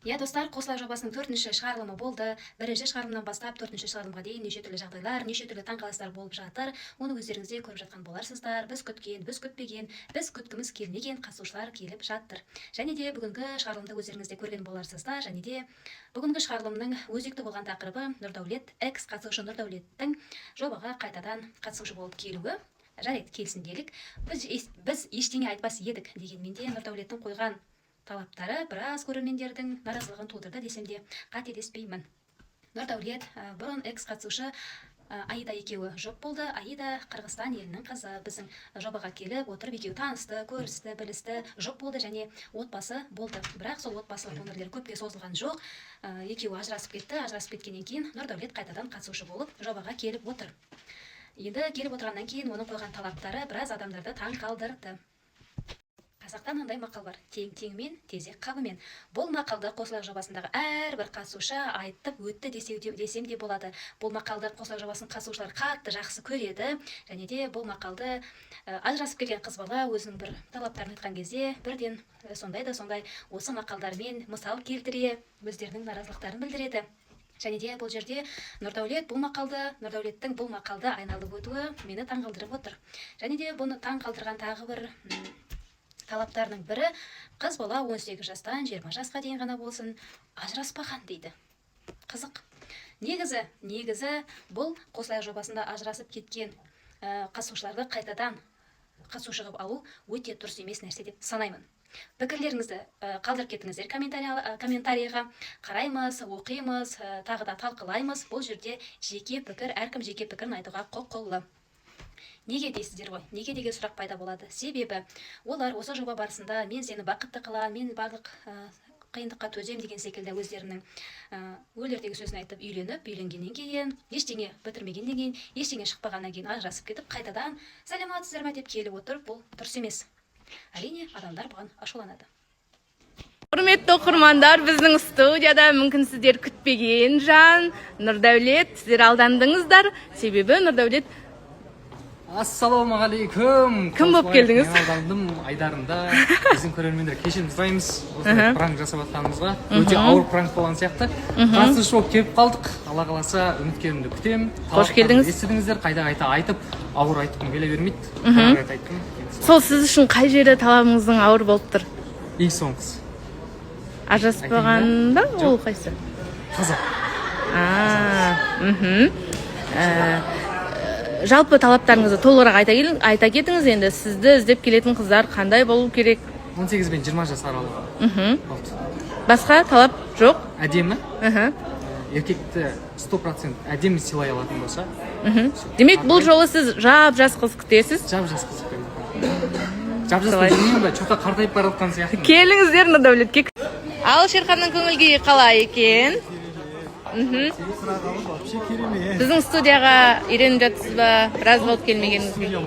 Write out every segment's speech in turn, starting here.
Достар, Қосылар жобасының 4-ші шығарылымы болды. 1-ші шығарылымнан бастап 4-ші шығарылымға дейін неше түрлі жағдайлар, неше түрлі таңқалыстар болып жатыр. Оны өздеріңіз де көріп жатқан боларсыздар. Біз күткен, біз күтпеген, біз күткіміз келмеген қатысушылар келіп жатыр. Және де бүгінгі шығарылымды өздеріңіз де көрген боларсыздар. Және де бүгінгі шығарылымның өзекті болған тақырыбы Нұрдәулет, экс қатысушы Нұрдәулеттің жобаға қайтадан қатысушы болып келуі. Жарайды, келсін делік. Біз ештеңе айтпас едік дегенмен де Нұрдәулеттің қойған талаптары біраз көрермендердің наразылығын тудырды десем де қателеспеймін. Нұрдәулет бұрын экс қатысушы Аида екеуі жоқ болды. Аида Қырғызстан елінің қызы. Біздің жобаға келіп отырып екеуі танысты, көрісті, білісті, жоқ болды және отбасы болды. Бірақ сол отбасылық өмірлері көпке созылған жоқ. Екеуі ажырасып кетті. Ажырасып кеткеннен кейін Нұрдәулет қайтадан қатысушы болып жобаға келіп отыр. Енді келіп отырғаннан кейін оның қойған талаптары біраз адамдарды таң қалдырды. Қазақта мынандай мақал бар: тең теңімен, тезек қабымен. Бұл мақалды Қосылар жобасындағы әрбір қатысушы айтып өтті десем де болады. Бұл мақалды Қосылар жобасының қатысушылары қатты жақсы көреді. Және де бұл мақалды ажырасып келген қыз бала өзінің бір талаптарын айтқан кезде бірден сондай осы мақалдармен мысал келтіре өздерінің наразылықтарын білдіреді. Және де бұл жерде Нұрдәулеттің бұл мақалды айналып өтуі мені таңғалдырып отыр. және де бұны таңғалдырған тағы бір талаптарының бірі, қыз бала 18 жастан 20 жасқа дейін ғана болсын ажыраспаған дейді. Қызық. Негізі бұл Қосылар жобасында ажырасып кеткен қатысушыларды қайтадан қатысушы қылып алу өте дұрыс емес нәрсе деп санаймын. Пікірлеріңізді қалдырып кетіңіздер комментарийға. Қараймыз, оқимыз, тағы да талқылаймыз. Бұл жерде жеке пікір, әркім жеке пікірін айтуға құқылы. Неге дейсіздер ғой? Неге деген сұрақ пайда болады? Себебі олар осы жоба барысында мен сені бақытты қылам, мен барлық қиындыққа төзем деген секілді өздерінің өлердегі сөзін айтып үйленгеннен кейін, ештеңе бітірмегеннен кейін, ештеңе шықпағаннан кейін ажырасып кетіп, қайтадан сәлеметсіздер ме деп келіп отыр. Бұл дұрыс емес. Әрине, адамдар бұған ашуланады. Құрметті оқырмандар, біздің студияда мүмкін сіздер күтпеген жан Нұрдәулет. Сіздер алдандыңыздар, себебі Нұрдәулет. Ассалаумағалейкум. Кім болып келдіңіз? Мен алдандым айдарында. Біздің көрермендер кешірім сұраймыз. Осындай пранк жасап жатқанымызға. Өте ауыр пранк болған сияқты. Қатысушы болып келіп қалдық. Алла қаласа үміткерімді күтемін. Қош келдіңіз. Естідіңіздер, қайта айтып, ауыр айтқым келе бермейді. Сол сіз үшін қай жері талабыңыздың ауыр болып тұр? Ең соңғысы. Ажыраспағанда ол қайсы? Таза. Жалпы талаптарыңызды толығырақ айта кетіңіз. Енді сізді іздеп келетін қыздар қандай болу керек? 18 бен 20 жас аралығы. Басқа талап жоқ? Әдемі. Еркекті 100% әдемі сыйлай алатын болса. Демек, бұл жолы сіз жап-жас қыз күтесіз? Жап-жас қыз күтемін. Жап-жас білмеймін бе, чота қартайып бара жатқан сияқты. Келіңіздер Нұрдәулетке. Ал Шерханның көңіл-күйі қалай екен? Біздің студияға үйреніп жатсыз ба? Біраз болып келмегеніңізге.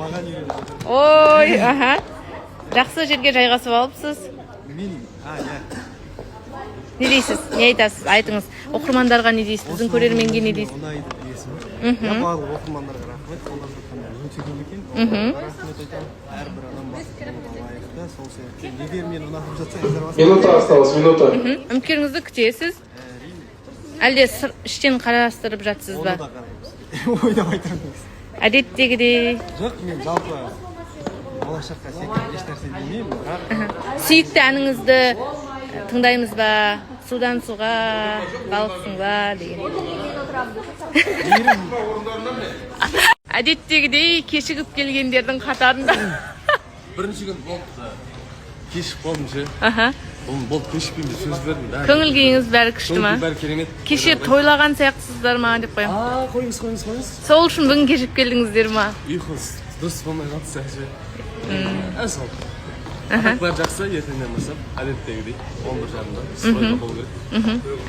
Ой, жақсы жерге жайғасып алыпсыз. Не дейсіз? Не айтасыз? Айтыңыз. Оқырмандарға не дейсіз? Біздің көрерменге не дейсіз? Барлық оқырмандарға рахмет. Қолдап жатқандар өте көп екен. Рахмет айтамын. Әрбір адам лайықты. Сол себептен егер мен ұнатып жатсаңыздар, минута осталось, минута. Үміткеріңізді күтесіз? Әлде іштен қарастырып жатсыз ба? оны да қараймыз. Ойнамай тұрыңыз. Әдеттегідей. Жоқ, мен жалпы болашаққа секілді еш нәрсе демеймін, бірақ Сүйікті әніңізді тыңдаймыз ба? Судан суға, балықсың ба деген. Әдеттегідей кешігіп келгендердің қатарында. Бірінші күн болды. Кешіп қалдым ше. Болды кешікпеймін деп сөз бердім. Көңіл күйіңіз бәрі күшті ма? Бәрі керемет. Кеше тойлаған сияқтысыздар ма деп қоямын. Қойыңыз. Сол үшін бүгін кешігіп келдіңіздер ма? Ұйқыңыз дұрыс болмай қалды ше. Әсіл. Бәрі жақсы, ертеңнен бастап әдеттегідей 11:30-да стойда болу керек.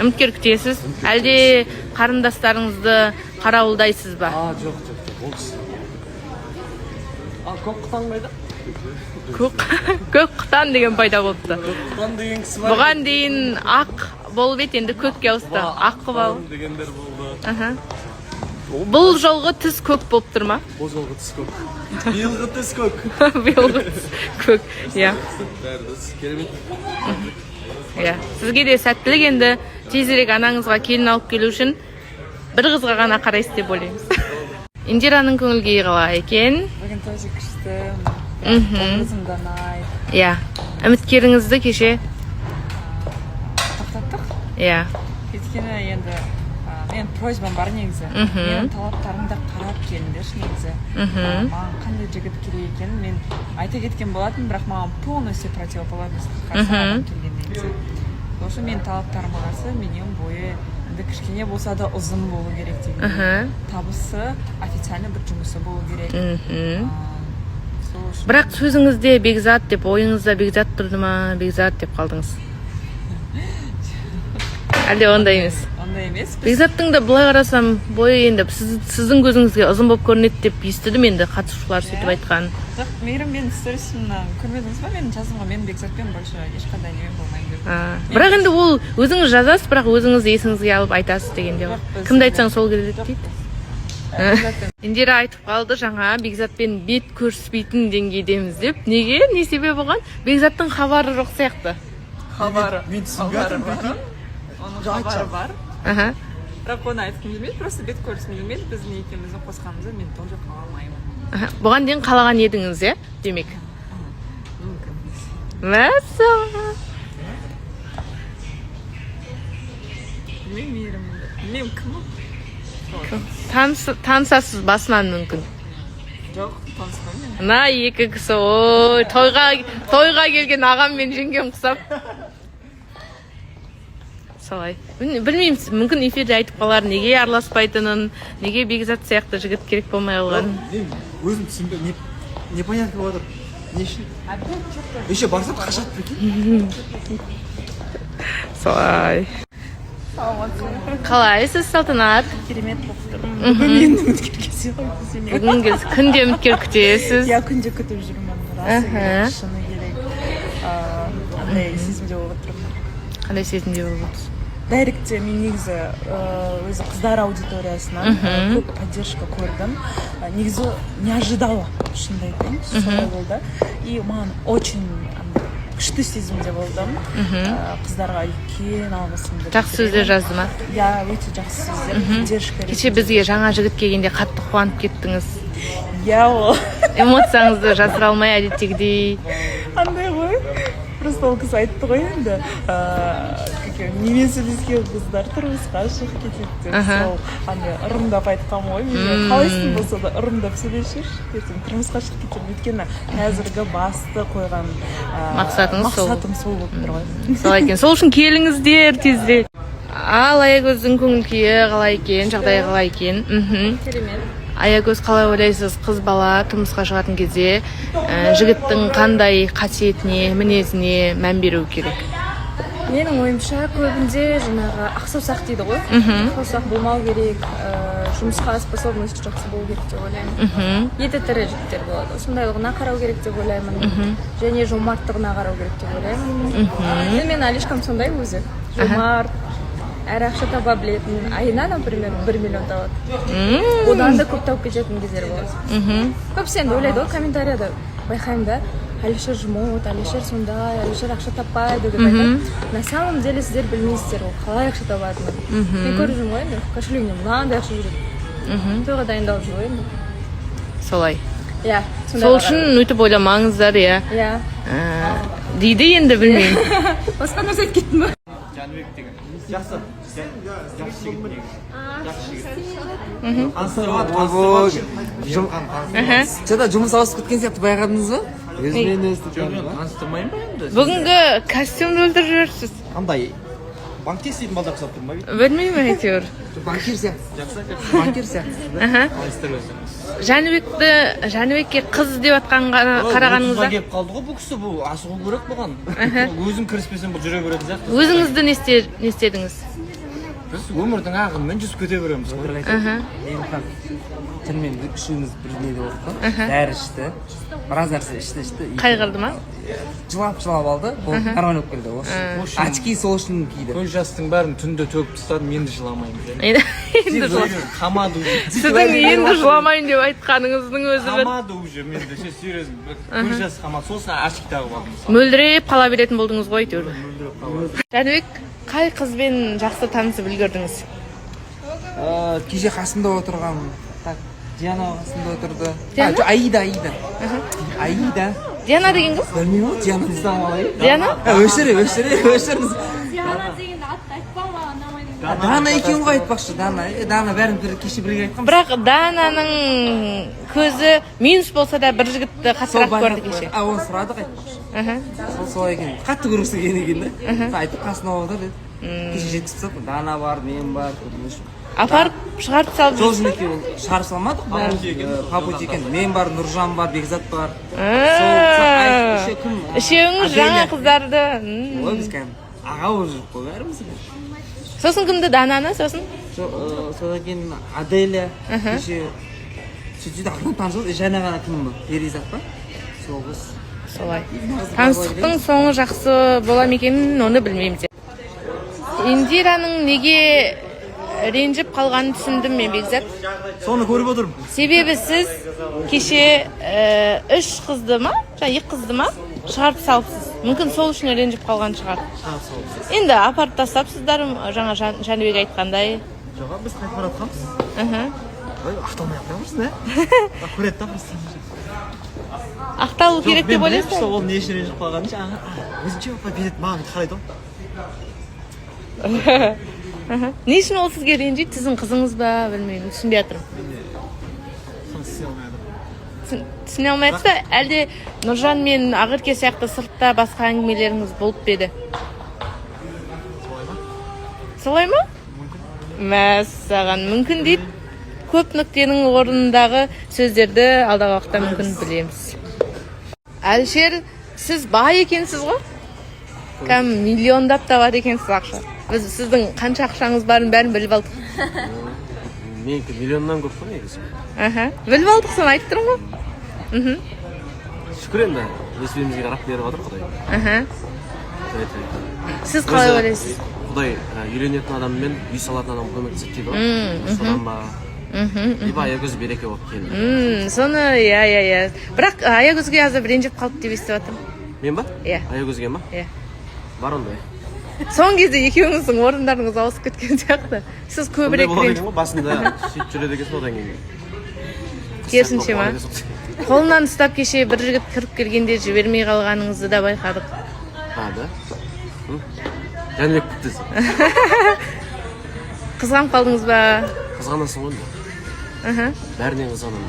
Үміткер күтесіз? Әлде қарындастарыңызды қарауылдайсыз ба? Жоқ. Ол кісі. Көк құтан қайда? Көк құтан деген пайда болыпты. Құтан деген кісі бар. Бұған дейін ақ болып еді, енді көкке ауысты. Аққы бал дегендер болды. Бұл жолғы түс көк болып тұр ма? Бұл жолғы түс көк. Биылғы түс көк. Биылғы түс көк, иә. Бәрі керемет. иә сізге де сәттілік. Енді тезірек анаңызға келін алып келу үшін бір қызға ғана қарайсыз деп ойлаймыз. Индираның көңіл күйі қалай екен? Бүгін тоже күшті. Мхм. Образым да ұнайды. Иә үміткеріңізді кеше Тоқтаттық. иә Өйткені енді мен просьбам бар негізі. Мхм. Менің талаптарымды қарап келіңдерші негізі. Маған қандай жігіт керек екенін мен айта кеткен болатын, бірақ маған полностью противоположность қарсы адам келген негізі. Осы мен талаптарыма қарсы менен бойы енді кішкене болса да ұзын болу керек деген. Табысы официально бір жұмысы болу керек. Сол үшін бірақ сөзіңізде Бекзат деп ойыңызда Бекзат тұрды ма? Бекзат деп қалдыңыз. Әлде ондай емес? ондай емес. Бекзаттың да былай қарасам бойы енді сіздің көзіңізге ұзын болып көрінеді деп естідім енді қатысушылар сөйтіп айтқан. Жоқ, мейірім мен сторисімнен көрмедіңіз ба? Менің жазымға мен Бекзатпен больше ешқандай немен болмаймын деп. Бірақ енді ол өзіңіз жазасыз, бірақ өзіңіз есіңізге алып айтасыз дегенде ғой. Кімді айтсаң сол келеді дейді. Индира айтып қалды жаңа Бекзатпен бет көріспейтін деңгейдеміз деп. Неге? Не себеп болған? Бекзаттың хабары жоқ сияқты. Хабары. Мен түсінбедім. Оның хабары бар. Аха. Бірақ оны айтқым келмейді, просто бет көрсін келмейді. Біздің екеуміздің қосқанымызды мен тоже қала алмаймын. Бұған дейін қалаған едіңіз, иә? Демек. Мәссаған. Білмеймін мейірімді. Білмеймін кім ол? Танысасыз басынан мүмкін. Жоқ, таныспаймын мен. На екі кісі ой тойға келген ағам мен жеңгем құсап. Солай. Білмеймін, мүмкін эфирде айтып қалар неге араласпайтынын, неге Бекзат сияқты жігіт керек болмай қалғанын. Мен өзім түсінбедім. Непонятно болып жатыр. Не үшін? Еще барсам қашады екен. Солай. Қалайсыз, Салтанат? Керемет болып тұр. Бүгін енді үміткер келсе ғой десең. Бүгінгі күнде үміткер күтесіз. Я күнде күтіп жүрмін. Расы керек, шыны керек. Андай сезімде болып отырмын. Қандай сезімде болып отырсыз? Дайректте мен негізі өзі қыздар аудиториясынан көп поддержка көрдім. Негізі не ожидала, шынымды айтайын, солай болды. И маған очень күшті сезімде болдым. Қыздарға үлкен алғысымды. Жақсы сөздер жазды ма? Я өте жақсы сөздер, поддержка. Кеше бізге жаңа жігіт келгенде қатты қуанып кеттіңіз. Я ол. Эмоцияңызды жасыра алмай әдеттегідей. Андай ғой. Просто ол кісі айтты ғой енді. Немен сөйлескен қыздар тұрмысқа шығып кетеді деп. Сол андай ырымдап айтқан ғой. Қалайсың болса да ырымдап сөйлесші. Ертең тұрмысқа шығып кетемін. Өйткені қазіргі басты қойған мақсатым сол болып тұр ғой. Солай екен. Сол үшін келіңіздер тезірек. Ал Аягөздің көңіл күйі қалай екен, жағдайы қалай екен? Керемет. Аягөз қалай ойлайсыз, қыз бала тұрмысқа шығатын кезде жігіттің қандай қасиетіне, мінезіне мән беру керек? Менің ойымша көбінде жаңағы ақсаусақ дейді ғой. Ақсаусақ болмау керек, жұмысқа способность жақсы болу керек деп ойлаймын. Еті тірі жігіттер болады. Сондайлығына қарау керек деп ойлаймын. Және жомарттығына қарау керек деп ойлаймын. Мен Алишкам сондай өзі. Жомарт, әр ақша таба білетін. Айына, например, 1 миллион табады. Одан да көп тауып кететін кездер болады. Көбісі енді ойлайды ғой, комментарияда байқаймын да. Алишер жмот, Алишер сондай, Алишер ақша таппайды деп айтады. На самом деле сіздер білмейсіздер ол қалай ақша табатынын. Мен көріп жүрмін ғой енді, кошелегімде мынандай ақша жүреді. Тойға дайындалып жүр ғой енді. Солай. Иә, сол үшін өйтіп ойламаңыздар, иә. Иә. Дейді енді білмеймін. Басқа нәрсе айтып кеттім ба? Жәнібек деген. Жақсы. Жақсы жігіт. Жада жұмыс ауысып кеткен сияқты байқадыңыз ба? Өзімен Бүгінгі костюмді өлтіріп жүрсіз. Қандай? Банкте істейтін балдар ұқсап тұр ма? Білмеймін әйтеуір. банкир сияқты. Банкир сияқты. Жәнібекке қыз деп атқанға қарағаныңызда келіп қалды ғой бұл кісі, бұл асығу керек бұған. Өзің кіріспесең бұл жүре беретін сияқты. өзіңізді не істедіңіз? Біз өмірдің ағынымен жүзіп кете береміз ғой. Шынымен үшеуміз бір неде отырдық. Бәрі ішті. Біраз нәрсе ішті. Қайғырды ма? Жылап алды. Ол нормально болып келді. Очки сол үшін киді. Көз жастың бәрін түнде төгіп тастадым, енді жыламаймын. Қамады. Сіздің енді жыламайын деп айтқаныңыздың өзі бір. Қамады уже, мен де серьезно. Көз жасы қамады. Сосын очки тағып алдым. Мөлдіреп қала беретін болдыңыз ғой әйтеуір. Мөлдіреп Жәнібек, қай қызбен жақсы танысып үлгердіңіз? Кеше қасымда отырған, так, Диана қасымда отырды. Диана? Аида. Аида. Диана деген қыз? Білмеймін ғой, Диананы іздамалай. Диана? Өшіріңіз. Диана деген атты айтпа маған намайдың. Дана екеуін ғой айтпақшы, Дана бәрін кеше бірге айтқан. Бірақ Дананың көзі минус болса да бір жігітті қатырақ көрді кеше. Оны сұрадық айтпақшы. Сол екен. Қатты көргісі келген екен да. Айтып қасына отыр деді. Кеше жеткізіп тастап, Дана бар, мен бар, апарып шығарып салып жол жөнекей шығарып салмадық. Папуть екен. Мен бар, Нұржан бар, Бекзат бар. үшеуіңіз жаңа қыздарды. Ой, біз кәдімгі аға болып жүріп қой бәріміз. Сосын кімді? Дананы сосын? Содан кейін Аделя. Кеше сөйтіп ақырын танысып, жаңа ғана кім бұл? Перизат па? Сол қыз. Солай. Таныстықтың соңы жақсы бола ма екенін оны білмеймін. Индираның неге ренжіп қалғанын түсіндім мен, Бекзат. Соны көріп отырмын. Себебі сіз кеше 3 қызды ма, жаңа 2 қызды ма шығарып салыпсыз. Мүмкін сол үшін ренжіп қалған шығар. Енді апарып тастапсыздар, жаңа Жәнібек айтқандай. Жоға, біз қайтып бара жатқанбыз. Ақталмай қоямыз, не? Көреді да просто. Ақталу керек деп ойлайсыз? Ол не үшін ренжіп қалғанын жаңа өзінше береді, маған қарайды ғой. Не үшін ол сізге ренжиді? Сіздің қызыңыз ба, білмеймін, түсінбей жатырмын. Түсіне алмайсыз ба? Әлде Нұржан мен Ақерке сияқты сыртта басқа әңгімелеріңіз болып беді? Солай ма? Мәссаған, мүмкін дейді. Көп нүктенің орнындағы сөздерді алдағы уақытта мүмкін білеміз. Әлішер, сіз бай екенсіз ғой? Кәм миллиондап та бар екенсіз ақша. Біз сіздің қанша ақшаңыз барын бәрін біліп алдық. Менікі миллионнан көп қой негізі. Біліп алдық, соны айтып тұрмын ғой. Шүкір енді, несібемізге қарап беріп жатыр Құдай. Сіз қалай ойлайсыз? Құдай үйленетін адаммен үй салатын адам көмектеседі дейді ғой. Содан ба, либо аягөз береке болып келді. Соны, иә. Бірақ аягөзге азыр ренжіп қалды деп естіп жатырмын. Мен ба? Иә. Аягөзге ма? Иә. Бар ондай. Соңғы кезде екеуіңіздің орындарыңыз ауысып кеткен сияқты. Сіз көбірек ренжіп. Басында сөйтіп жүреді екенсің, одан кейін. Керісінше ма? Қолынан ұстап кеше бір жігіт кіріп келгенде жібермей қалғаныңызды да байқадық. Да? Жәнібек біттіз. Қызғанып қалдыңыз ба? Қызғанасың ғой. Бәрінен қызғанамын.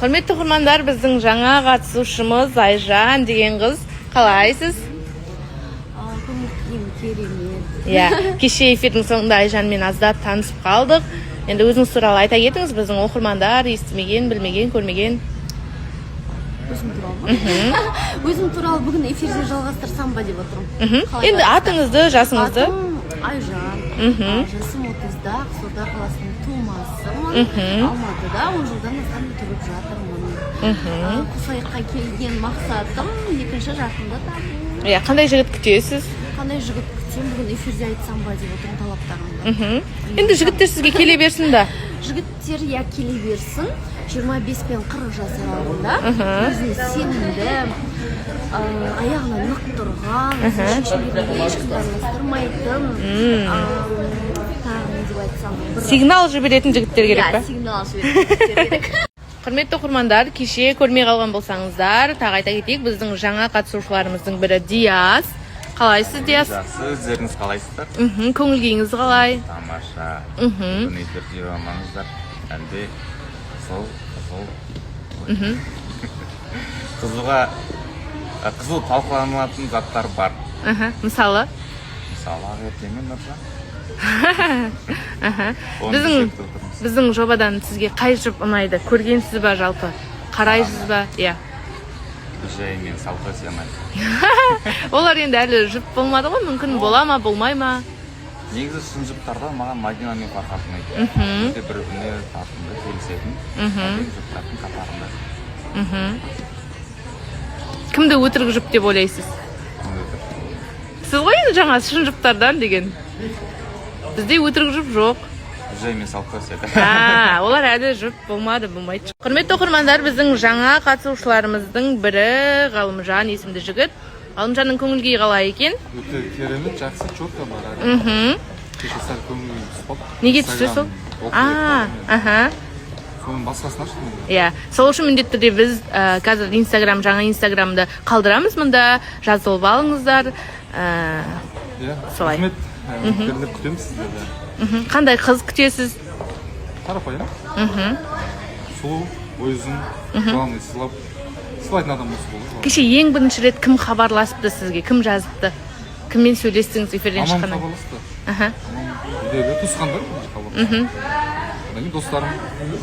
Құрметті оқырмандар, біздің жаңа қатысушымыз Айжан деген қыз. Қалайсыз? Иә, кеше эфирдің соңында Айжанмен аздап танысып қалдық. Енді өзіңіз туралы айта кетіңіз, біздің оқырмандар естімеген, білмеген, көрмеген. Өзім туралы бүгін эфирде жалғастырсам ба деп отырмын. Енді атыңызды, жасыңызды? Атым Айжан. Жасым 30-да, Ақтоғай қаласының тумасымын. Алматыда 10 жылдан астам тұрып жатырмын. Қосайыққа келген мақсатым екінші жақында табу. Иә, қандай жігіт күтесіз? Қандай жігіт күтсем, бүгін эфирде айтсам ба деп отырмын талаптарымды. Енді жігіттер сізге келе берсін да? Жігіттер келе берсін. 25 пен 40 жас аралығында өзіне сенімді, аяғына нық тұрған, шешімдеріне ешкімді араластырмайтын, тағы не деп айтсам, сигнал жіберетін жігіттер керек па? Сигнал жіберетін жігіттер керек. Құрметті оқырмандар, кеше көрмей қалған болсаңыздар, тағы айта кетейік, біздің жаңа қатысушыларымыздың бірі Диас. Қалайсыз, Диас? Жақсы, өздеріңіз қалайсыздар? Көңіл күйіңіз қалай? Тамаша. Күн эфирде болмаңыздар. Әлде қызыл талқыланатын заттар бар. Мысалы? Мысалы, Ақерке мен Нұржан. Біздің жобадан сізге қай жұп ұнайды? Көргенсіз ба жалпы? Қарайсыз ба? Иә. Жай мен Салқос ұнайды. Олар енді әлі жұп болмады ғой, мүмкін бола ма, болмай ма? Негізі шын жұптарда маған Мадина мен Фархат ұнайды. Өте бір өнер тартымды, келісетін жұптардың қатарында. Кімді өтірік жұп деп ойлайсыз? Сіз ғой енді жаңа шын жұптардан деген. Бізде өтірік жұп жоқ. Жай мен Салқос еді. Олар әлі жұп болмады, болмайды. Құрметті оқырмандар, біздің жаңа қатысушыларымыздың бірі Ғалымжан есімді жігіт. Ғалымжанның көңіл күйі қалай екен? Өте керемет, жақсы, четко бар. Кеше сәл көңіл күйім түсіп қалды. Неге түсті сол? Соның басқасын аштым. Иә, сол үшін міндетті түрде біз қазір жаңа инстаграмды қалдырамыз мұнда, жазылып алыңыздар. Солай. Рахмет, үміткерлер күтеміз сіздерді. Қандай қыз күтесіз? Қарапайым. Сұлу, бойызын, главный сыйлайтын адам осы болды. Кеше ең бірінші рет кім хабарласыпты сізге, кім жазыпты? Кіммен сөйлестіңіз эфирден шыққаннан? Мамам хабарласты. Үйдегі туысқандар хабарласты. Достарым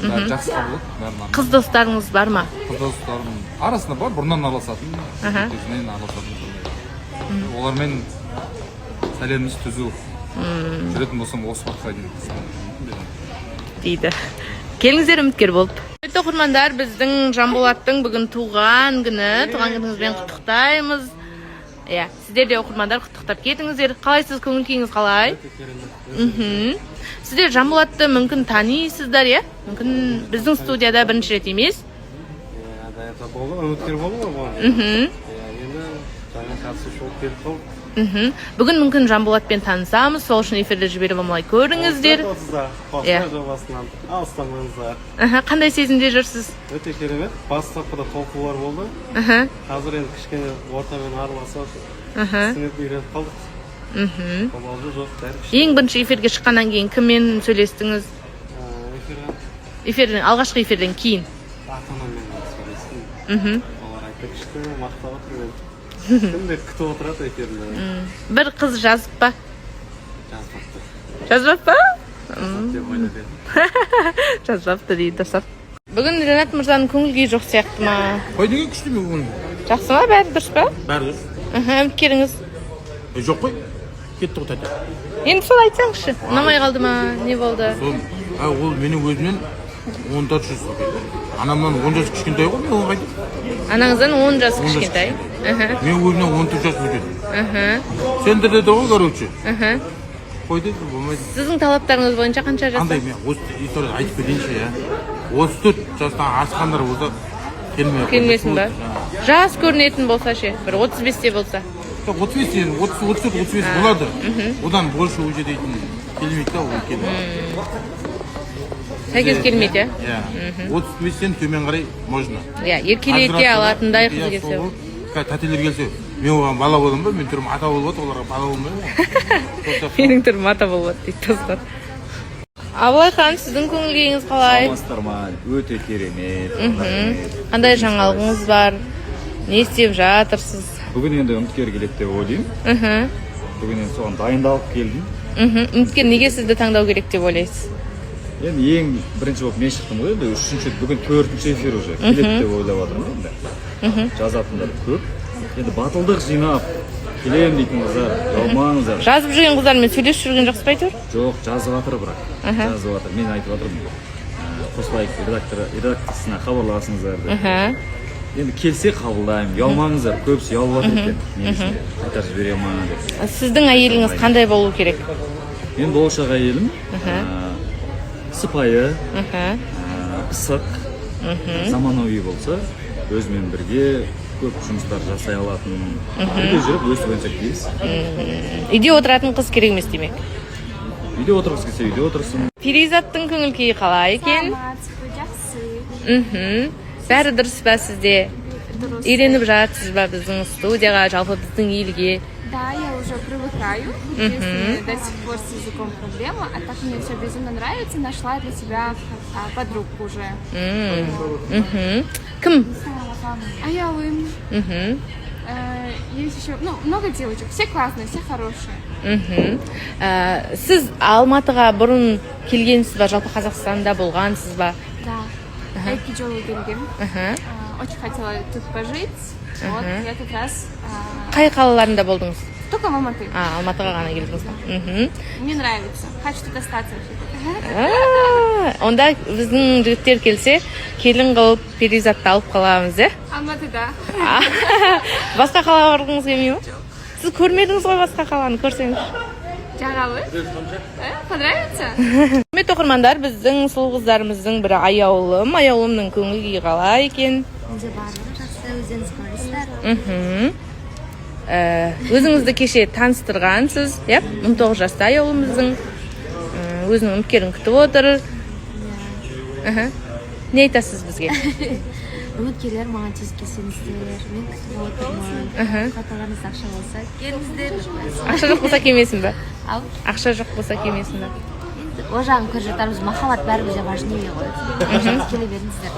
бәрі жақсы қабылдады. Қыз достарыңыз бар ма? Қыз достарым арасында бар, бұрыннан араласатын. Олармен сәлеміміз түзу. Жүретін болсам осы уақытқа дейін дейді. Келіңіздер үміткер болып. Оқырмандар, біздің Жанболаттың бүгін туған күніңізбен құттықтаймыз. Сіздер де оқырмандар құттықтап кетіңіздер. Қалайсыз, көңіл күйіңіз қалай? Сіздер Жанболатты мүмкін танисыздар, мүмкін біздің студияда бірінші рет емес. Үміткер болды ғой. Енді жаңа қатысушы болып келіп қалдық. Бүгін мүмкін Жанболатпен танысамыз, сол үшін эфирді жіберіп алмай көріңіздер. Қосқа жобасынан алыстамаңыздар. Қандай сезімде жүрсіз? Өте керемет. Бастапқыда толқулар болды. Қазір енді кішкене ортамен араласып, түсініп үйреніп қалдық. Ең бірінші эфирге шыққаннан кейін кіммен сөйлестіңіз? Алғашқы эфирден кейін. Ата-анаммен сөйлестім. Олар айтты, кішкене мақтап отыр. Кімдер күтіп отырады эфирді. Бір қыз жазып па? Жазбапты. Жазбап па? Жазбапты дейді достар. Бүгін Ренат мырзаның көңіл күйі жоқ сияқты ма? Қой неге күшті ме көңіл? Жақсы ма, бәрі дұрыс па? Бәрі дұрыс. Үміткеріңіз? Жоқ қой. Кетті ғой тәте. Енді сол айтсаңызшы, ұнамай қалды ма, не болды? Ол менің өзімнен 14 жас. Анамнан 10 жас кішкентай ғой, мен оған қайтып. Анаңыздан 10 жас кішкентай? Мен өзімнен 14 жас үлкен. Сендер деді ғой, короче. Қой деді, болмайды. Сіздің талаптарыңыз бойынша қанша жас? Қандай, мен осы историяны айтып берейінші, 34 жастан асқандар болса келмесін ба? Жас көрінетін болса ше, бір 35-те болса. 34-35 болады. Одан больше уже дейтін келмейді да, ол келмейді. Сәйкес келмейді, 35-тен төмен қарай можно. Еркелете алатындай қыз келсе. Тәтелер келсе, мен оған бала болдым ба, мен түрім ата болып отыр, оларға бала болмай ма? Менің түрім ата болып отыр дейді достар. Абылайхан, сіздің көңіл күйіңіз қалай? Саламатсыздар ма? Өте керемет. Қандай жаңалығыңыз бар? Не істеп жатырсыз? Бүгін енді үміткер келеді деп ойлаймын. Бүгін енді соған дайындалып келдім. Үміткер неге сізді таңдау керек деп ойлайсыз? Енді ең бірінші болып мен шықтым ғой, енді бүгін 4-ші эфир уже келеді деп ойлап жатырмын енді. Жазатындар көп. Енді батылдық жинап келем дейтін қыздар, жалмаңыздар. Жазып жүрген қыздармен сөйлесіп жүрген жақсы па әйтеуір? Жоқ, жазып жатыр бірақ. Жазып жатыр. Мен айтып жатырмын. Қосылайық редакциясына хабарласыңыздар деп. Енді келсе қабылдаймын, ұялмаңыздар, көбісі ұялып жатыр екен. Негізінде қайтарып жібере ма деп. Сіздің әйеліңіз қандай болу керек? Мен болашақ әйелім сыпайы, пысық, заманауи болса, өзімен бірге көп жұмыстар жасай алатын, бірге жүріп өсіп өнсек. Үйде отыратын қыз керек емес демек? Үйде отырғысы келсе, үйде отырсын. Перизаттың көңіл күйі қалай екен? Бәрі дұрыс па сізде? Үйреніп жатсыз ба біздің студияға, жалпы біздің елге? Да, я уже привыкаю. Если до сих пор с языком проблема, а так мне все безумно нравится, нашла для себя подругку уже. Кім? Аялым. Есть еще, много девочек, все классные, все хорошие. Сіз Алматыға бұрын келгенсіз ба, жалпы Қазақстанда болғансыз ба? Да, я Киджолу келгем. Очень хотела тут пожить. Вот, я как раз... Қай қалаларында болдыңыз? Только в Алматы. Алматыға ғана келдіңіз. Мне нравится. Хочу тут остаться. Онда біздің жігіттер келсе, келін қылып Перизатты алып қаламыз, Алматыда. Басқа қалаға барғыңыз келмей ме? Сіз көрмедіңіз ғой басқа қаланы, көрсеңіз. Жағалы? Понравится? Құрметті оқырмандар, біздің сұлу қыздарымыздың бірі Аяулым. Аяулымның көңіл күйі қалай екен? Барлығы жақсы, өздеріңіз қалайсыздар? өзіңізді кеше таныстырғансыз, иә? 19 жаста аяулымыздың өзінің үміткерін күтіп отыр. Не айтасыз бізге? Үміткерлер маған тез келсеңіздер, мен күтіп отырмын. Қаталарыңыз ақша болса, келіңіздер. Ақша жоқ болса келмесін бе? Ал? Ақша жоқ болса келмесін бе? Ол жағын көріп жатармыз, махаббат бәрібір важнее ғой. Келе беріңіздер.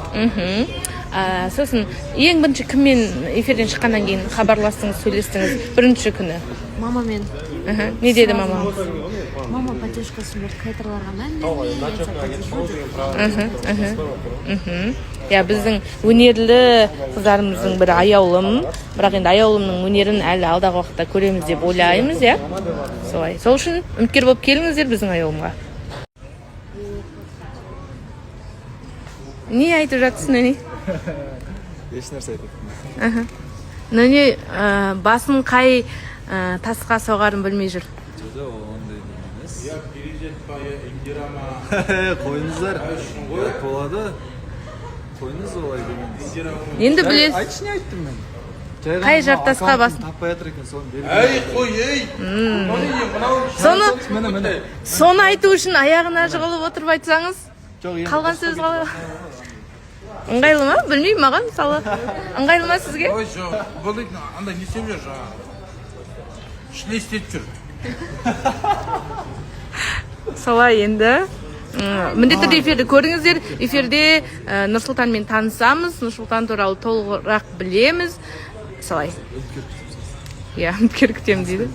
Сосын ең бірінші кіммен эфирден шыққаннан кейін хабарластыңыз, сөйлестіңіз? Бірінші күні. Мамамен. Не деді мама? Мама поддержкасын берді, кайтарларға мән бермей. Я біздің өнерлі қыздарымыздың бірі аяулым, бірақ енді аяулымның өнерін әлі алдағы уақытта көреміз деп ойлаймыз, иә? Солай. Сол үшін үміткер болып келіңіздер біздің аяулымға. Не айтып жатсың, не? Еш нәрсе айтып. Не басын қай тасқа соғарын білмей жүр. Қойыңыздар. Болады. Қойыңыз олай деген. Енді білесіз. Айтшы, не айттым мен? Қай жартасқа басын? Таппай жатыр екен, соны беріп. Әй, қой, ей! Соны айту үшін аяғына жығылып отырып айтсаңыз, қалған сөз қалай? Ыңғайлы ма? Білмеймін, маған мысалы. Ыңғайлы ма сізге? Ой, жоқ, бұл дейтін, андай не істеп жүр, жаңағы. Шіле істеп жүр. Солай енді. Міндетті эфирді көріңіздер. Эфирде Нұрсұлтанмен танысамыз, Нұрсұлтан туралы толығырақ білеміз. Солай. Иә, үміткер күтемін дейді.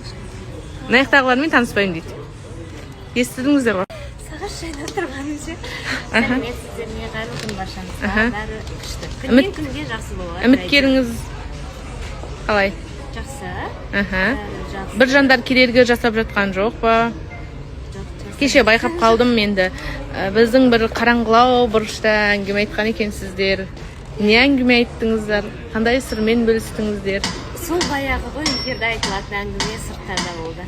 Наяқтағылармен таныспаймын дейді. Естідіңіздер ғой? Сағаш жайда тұрғанымша. Сәлеметсіздерме, қайырлы күн баршаңызға. Бәрі күшті. Күннен күнге жақсы болады. Үміткеріңіз қалай? Жақсы. Бір жандар керергі жасап жатқан жоқ па? Кеше байқап қалдым енді. Біздің бір қараңғылау бұрышта әңгіме айтқан екенсіздер. Не әңгіме айттыңыздар? Қандай сырмен бөлістіңіздер? Сол баяғы ғой, эфирде айтылатын әңгіме сырттарда болды.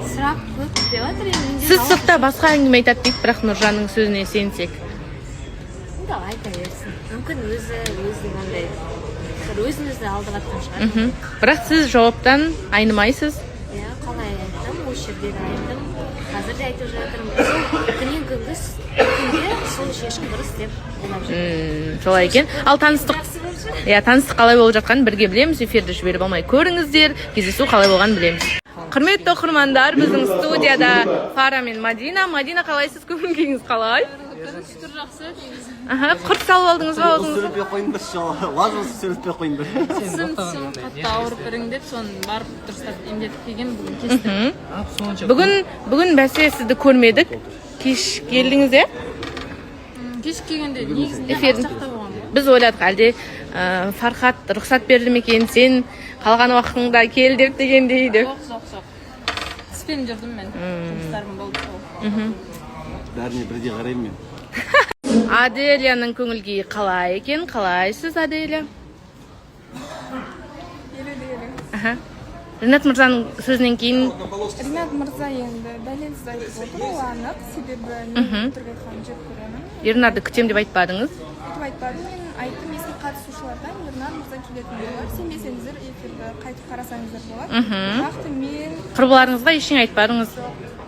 Сұрақ көп деп жатыр енді. Сіз сыртта басқа әңгіме айтады дейді, бірақ Нұржанның сөзіне сенсек. Да, айта берсін. Мүмкін өзі ондай өзін-өзі алдыға атқан шығар. Бірақ сіз жауаптан айнымайсыз. Иә, қалай айттым, осы жерде де айттым. Қазір де айтып жатырмын. Күннен күнге сол шешім дұрыс деп ойлап жатырмын. Солай екен. Ал таныстық қалай болып жатқанын бірге білеміз. Эфирді жіберіп алмай көріңіздер. Кездесу қалай болғанын білеміз. Құрметті оқырмандар, біздің студияда Фара мен Мадина. Мадина, қалайсыз? Көңіл-күйіңіз қалай? Шүкір жақсы. Құрт салып алдыңыз ба өзіңіз? Сөйлетпей қойыңдар, лажбасы сөйлетпей қойыңдар. Тісім қатты ауырып іріңдеп, соны барып дұрыстап емдетіп келген, бүгін кестім. Бүгін бәсе сізді көрмедік. Кеш келдіңіз, е? Кеш келгенде негізінде қапсақта болған. Біз ойладық, әлде Фархат рұқсат берді ме екен, сен қалған уақытыңда кел деп дегендей деп. Жоқ. Тіспен жүрдім мен. Жұмыстарым болды сол. Бәріне бірдей қараймын мен. Аделияның көңіл-күйі қалай екен? Қалайсыз, Аделия? Ринат мырзаның сөзінен кейін... Ринат мырза енді дәлелсіз айтып отыр, ол анық, себебі мен өтірік айтқанын жек көремін. Ернарды күтем деп айтпадыңыз? Өйтіп айтпадым, мен айттым, ескі қатысушылардан Ернар мырза келетін болар. Сенбесеңіздер, эфирді қайтып қарасаңыздар болады. Нақты мен... Құрбыларыңызға ештеңе айтпадыңыз?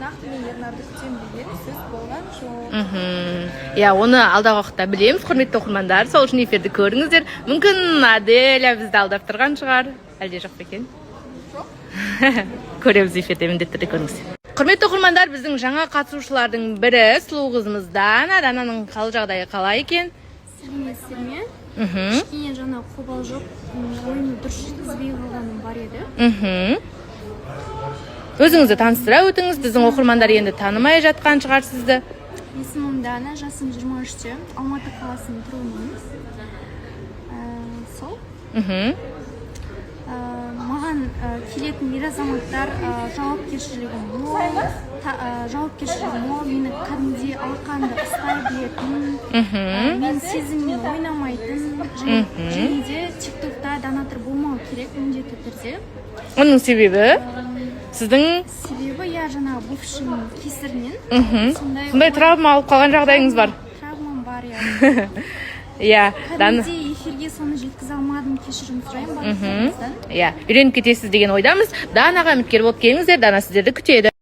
Нақты мен Ернарды күтем деген сөз болған жоқ. Иә, оны алдағы уақытта білеміз, құрметті оқырмандар. Сол үшін эфирді көріңіздер. Мүмкін Аделя бізді алдап тұрған шығар. Әлде жоқ па екен? Көреміз эфирде, міндетті түрде көріңіз. Құрметті оқырмандар, біздің жаңа қатысушылардың бірі сұлу қызымыз Дана. Дананың қал жағдайы қалай екен? Сәлеметсіздер ме? Кішкене жаңа қобал жоқ, ойымды дұрыс жеткізбей қалғаным бар еді. Өзіңізді таныстыра өтіңіз, біздің оқырмандар енді танымай жатқан шығар сізді. Есімім Дана, жасым 23-те, Алматы қаласының тұрғынымыз. Сол. Маған келетін ер азаматтар жауапкершілігі мол, мені кәдімгідей алақанды ұстай білетін, мен сезіммен ойнамайтын, және де тиктокта донатор болмау керек міндетті түрде. Оның себебі? Сіздің? Себебі, я жаңа бывшының кесірінен. Сондай травма алып қалған жағдайыңыз бар? Травмам бар, я. Иә, кәдімгідей эфирге соны жеткізе алмадым, кешірім сұраймын барлықтарыңыздан. Иә, үйреніп кетесіз деген ойдамыз. Данаға үміткер болып келіңіздер, Дана сіздерді күтеді.